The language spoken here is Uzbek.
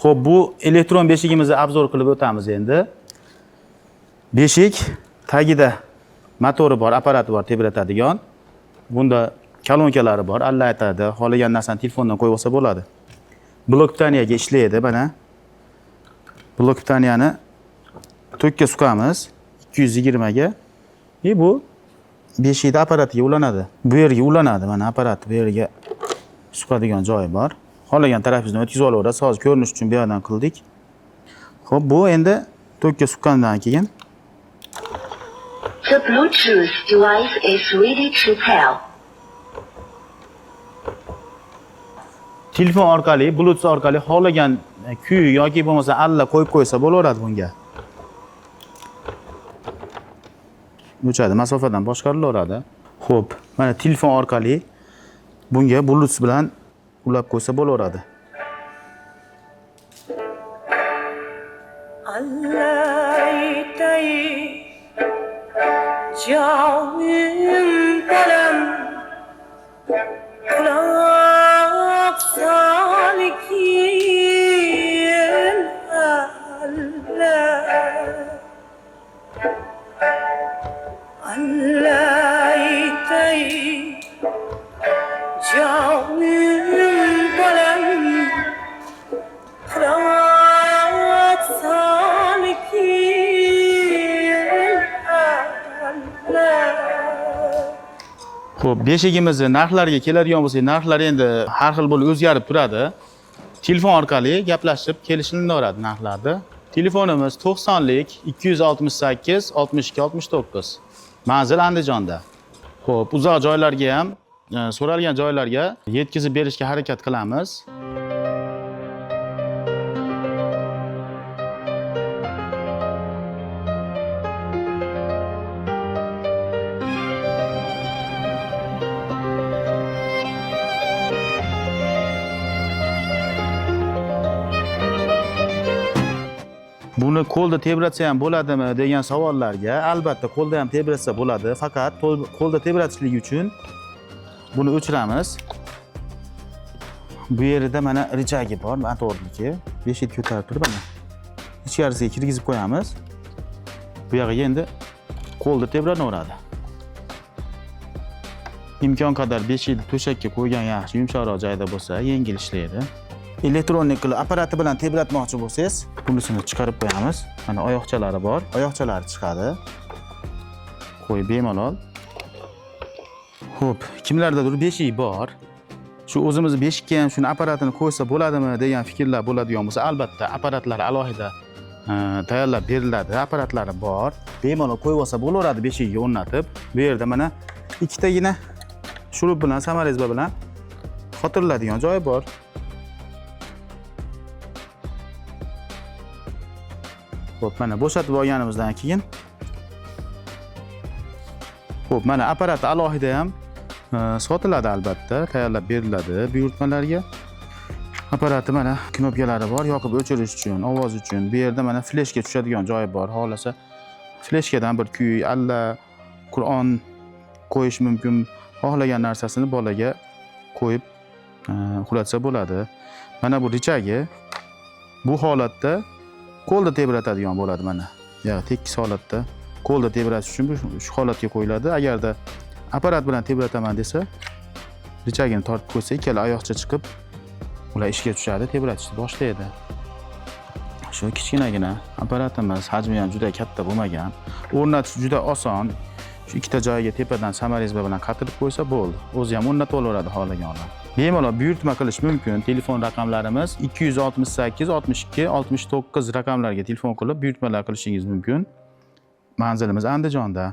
Xo'p, bu elektron beshigimizni obzor qilib o'tamiz endi. Beshik tagida motori bor, apparati bor, tebratadigan. Bunda kolonkalari bor, alla aytadi, xohlagan narsani telefondan qo'yib olsa bo'ladi. Blok pitaniyaga ishlaydi, mana. Blok pitaniyani tokka suqamiz 220 ga. Bu beshikda apparatiga ulanadi. Bu yerga ulanadi, mana apparat bu yerga suqadigan joyi bor. Xohlagan tarafingizdan o'tkazib olaverasiz. Hozir ko'rinish uchun bu yerdan qildik. Xo'p, bu endi tokka suqqandan keyin The Bluetooth device is ready to pair. Telefon orqali, Bluetooth orqali xohlagan kuy yoki bo'lmasa alla qo'yib qo'ysa bo'laveradi bunga. O'chadi, masofadan boshqarilaveradi. Xo'p, mana telefon orqali bunga Bluetooth bilan ulab qo'ysa bo'laveradi. Xo'p, beshigimizni narxlariga keladigan bo'lsak, narxlar endi har xil bo'lib o'zgarib turadi. Telefon orqali gaplashib kelishilaveradi narxlarni. Telefonimiz 90lik 268 62 69. Manzil Andijonda. Xo'p, uzoq joylarga ham, so'ralgan joylarga yetkazib berishga harakat qilamiz. Buni qo'lda tebratsa ham bo'ladimi degan savollarga albatta qo'lda ham tebratsa bo'ladi, faqat qo'lda tebratishlik uchun buni o'chiramiz. Bu yerida mana richagi bor, motorniki. Beshik ko'tarib turib mana ichkarisiga kirgizib qo'yamiz. Bu yerga endi qo'lda tebranaveradi. Imkon qadar beshikni to'shakka qo'ygan yaxshi, yumshoqroq joyda bo'lsa, yengil ishlaydi. Elektronik apparati bilan tebratmoqchi bo'lsangiz, bunisini chiqarib qo'yamiz. Mana oyoqchalari bor, oyoqchalari chiqadi. Qo'yib bemalol. Xo'p, kimlardadir beshik bor. Shu o'zimiz beshikka ham shuni apparatini qo'ysa bo'ladimi degan fikrlar bo'ladigan bo'lsa, albatta apparatlar alohida tayyorlab beriladi. Apparatlari bor. Bemalol qo'yib olsa bo'laveradi beshigiga o'rnatib. Bu yerda mana ikkitagina shurub bilan, samarezba bilan xotiriladigan joyi bor. Xo'p, mana bo'shatib olganimizdan keyin xo'p, mana apparat alohida ham sotiladi albatta, tayyorlab beriladi buyurtmalarga. Apparati mana knopkalari bor, yoqib o'chirish uchun, ovoz uchun. Bu yerda mana fleshga tushadigan joyi bor. Xohlasa fleshkadan bir kuy, alla Qur'on qo'yish mumkin. Xohlagan narsasini bolaga qo'yib uxlatsa bo'ladi. Mana bu richagi. Bu holatda qo'lda tebratadigan bo'ladi mana. Ya, tekis holatda qo'lda tebratish uchun shu holatga qo'yiladi. Agarda apparat bilan tebrataman desa, richagini tortib qo'ysa, ikkala oyoqcha chiqib, ular ishga tushadi, tebratishni boshlaydi. Shu kichkinagina apparatimiz, hajmi ham juda katta bo'lmagan. O'rnatish juda oson. Shu ikkita joyiga tepadan samarezba bilan qatirib qo'ysa bo'ldi. O'zi ham o'rnatib olaveradi xohlagan odam. Bemalol buyurtma qilish mumkin. Telefon raqamlarimiz 268 62 69 raqamlarga telefon qilib buyurtmalar qilishingiz mumkin. Manzilimiz Andijonda.